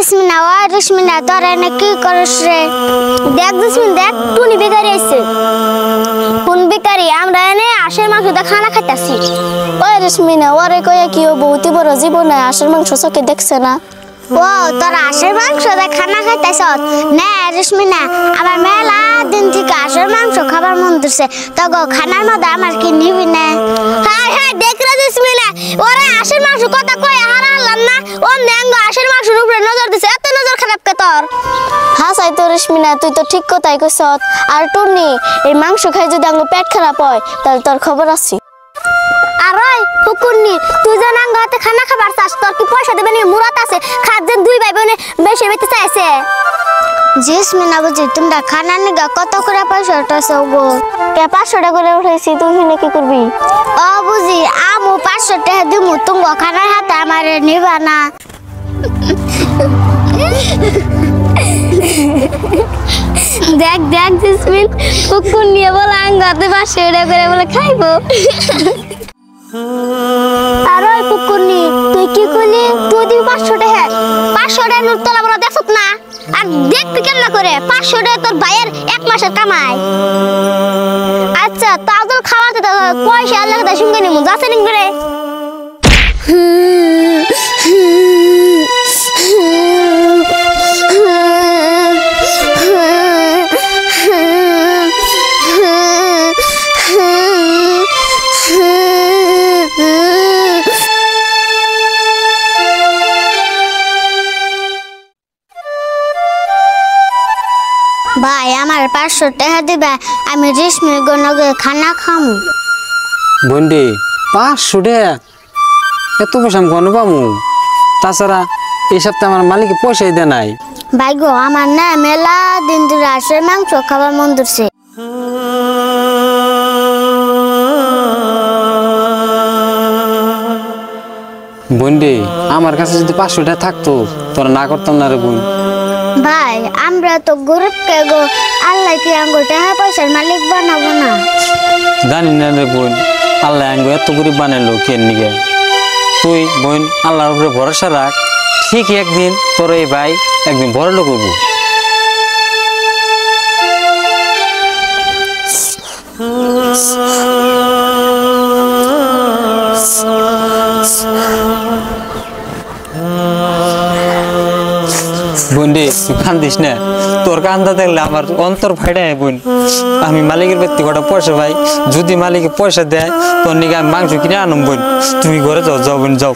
জেসমিনা ও জেসমিনা তোরা এনে কি করিস রে? দেখ জেসমিন দেখ টুনি বেকারি আইছে। কোন বেকারি? আমরা এনে আশের মাংস দিয়ে খানা খাইতাছি। ও জেসমিনা ওরে কইয়া কি ও বহুত বড় জীবনে আশের মাংস চোখে দেখছে না? ও তোরা আশের মাংস দিয়ে খানা খাইতাছ না জেসমিনা? আমার মেলা দিন থেকে আশের মাংস খাবার মন দিছে, তো গো খানার মধ্যে আমার কি নিবি না? হ্যাঁ হ্যাঁ দেখ রে জেসমিনা ওরে আশের মাংস কথা কই হারালাম না, ও ন্যাঙ্গ আশের মাংসের উপরে নজর দিছে, এত নজর খারাপ কে তোর? হ্যাঁ সাই তো রেশমিনা তুই তো ঠিক কথাই কইছ। আর টুনি এই মাংস খাই যদি আঙ্গ পেট খারাপ হয় তাহলে তোর খবর আছে। আর ওই হুকুরনি তুই যেন আঙ্গ হাতে খানা খাবার চাস, তোর কি পয়সা দেবে নি? মুরাত আছে খাদ্যের দুই ভাই বোনে বেশি বেঁচে চাইছে। জেসমিনা বুঝি তোমরা খানা নিগা কত করে পয়সা উঠাইছো গো? কে 500 টাকা করে উঠাইছি, তুই হিনে কি করবি? ও বুঝি আমু 500 টাকা দিমু, তুমি খানার হাতে আমারে নিবা না? দেখ দেখ জেসমিন কুকুর নিয়ে বলে আঙ্গাতে 500 টাকা করে বলে খাইবো। আর ওই কুকুরনি তুই কি কইলি? তুই দিবি 500 টাকা? 500 টাকা নোট তোলা বড় দেখছ না? আর দেখতে কেমন করে 500 টাকা তোর ভাইয়ের এক মাসের কামাই। আচ্ছা তাও তো খাওয়াতে তো পয়সা আল্লাহ দা সঙ্গে নিমু যাচ্ছে নি করে। ভাই আমার 500 টাকা দিবা, আমি রেশমির গনগে খানা খামু। বন্ডি 500 টাকা এত পয়সা আমি কোন পামু? তাছাড়া এই সপ্তাহে আমার মালিক পয়সাই দেয় নাই। ভাই গো আমার না মেলা দিন ধরে আশের মাংস খাবার মন ধরছে। বন্ডি আমার কাছে যদি 500 টাকা থাকতো তোরা না করতাম না রে বোন। ভাই আমরা তো গরিব কে গো, আল্লাহ কি আঙ্গো টাকা পয়সার মালিক বানাবো না? জানি না রে বোন, আল্লাহ আঙ্গো এত গরিব বানাইলো কেন নিগে? তুই বোন আল্লাহর উপরে ভরসা রাখ, ঠিক একদিন তোর এই ভাই একদিন বড় লোক হবো। বন্ডি তুই কান্দিস না, তোর কান্দা দেখলে আমার অন্তর ফাইডা বোন। আমি মালিকের ব্যক্তি কটা পয়সা ভাই, যদি মালিকে পয়সা দেয় তোর নিকে আমি মাংস কিনে আনম বোন। তুমি ঘরে যাও, যাও বোন যাও।